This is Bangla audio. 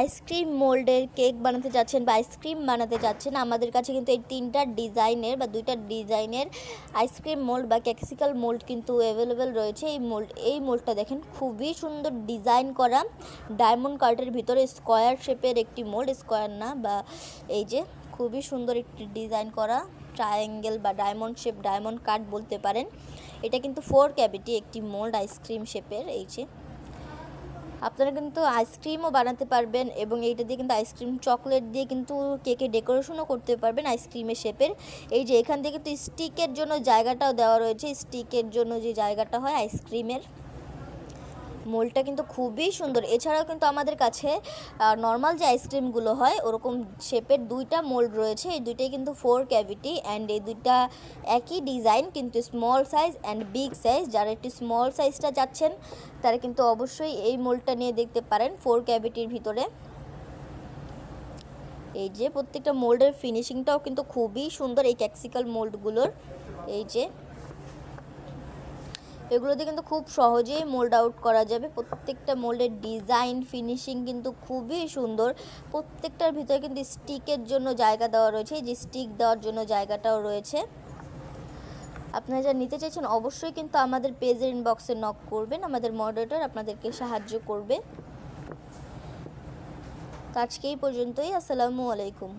আইসক্রিম মোল্ডের কেক বানাতে যাচ্ছেন বা আইসক্রিম বানাতে যাচ্ছেন, আমাদের কাছে কিন্তু এই তিনটা ডিজাইনের বা দুইটা ডিজাইনের আইসক্রিম মোল্ড বা ক্যাপসিকাল মোল্ড কিন্তু অ্যাভেলেবেল রয়েছে। এই মোল্ডটা দেখেন, খুবই সুন্দর ডিজাইন করা, ডায়মন্ড কাটের ভিতরে স্কোয়ার শেপের একটি মোল্ড, স্কোয়ার না বা এই যে খুবই সুন্দর একটি ডিজাইন করা ট্রায়াঙ্গেল বা ডায়মন্ড শেপ, ডায়মন্ড কাট বলতে পারেন। এটা কিন্তু 4 ক্যাভিটি একটি মোল্ড আইসক্রিম শেপের। এই যে আপনারা কিন্তু আইসক্রিমও বানাতে পারবেন এবং এইটা দিয়ে কিন্তু আইসক্রিম চকলেট দিয়ে কিন্তু কেকে ডেকোরেশনও করতে পারবেন আইসক্রিমের শেপের। এই যে এখান থেকে কিন্তু স্টিকের জন্য জায়গাটাও দেওয়া রয়েছে, স্টিকের জন্য যে জায়গাটা হয় আইসক্রিমের। মোল্ডটা কিন্তু খুবই সুন্দর। এছাড়াও কিন্তু আমাদের কাছে নর্মাল যে আইসক্রিমগুলো হয় ওরকম শেপের দুইটা মোল্ড রয়েছে। এই দুইটাই কিন্তু 4 ক্যাভিটি অ্যান্ড এই দুইটা একই ডিজাইন, কিন্তু small size and big size. যারা একটু স্মল সাইজটা যাচ্ছেন তারা কিন্তু অবশ্যই এই মোল্ডটা নিয়ে দেখতে পারেন 4 ক্যাভিটির ভিতরে। এই যে প্রত্যেকটা মোল্ডের ফিনিশিংটাও কিন্তু খুবই সুন্দর এই ক্যাপসিকাল মোল্ডগুলোর। এই যে এগুলোতে কিন্তু খুব সহজেই মোল্ড আউট করা যাবে। প্রত্যেকটা মোল্ডের ডিজাইন ফিনিশিং কিন্তু খুবই সুন্দর। প্রত্যেকটার ভিতরে কিন্তু স্টিকের জন্য জায়গা দেওয়া রয়েছে, যে স্টিক দেওয়ার জন্য জায়গাটাও রয়েছে। আপনারা যা নিতে চাইছেন অবশ্যই কিন্তু আমাদের পেজের ইনবক্সে নক করবেন, আমাদের মডারেটর আপনাদেরকে সাহায্য করবে। আজকে এই পর্যন্তই। আসসালামু আলাইকুম।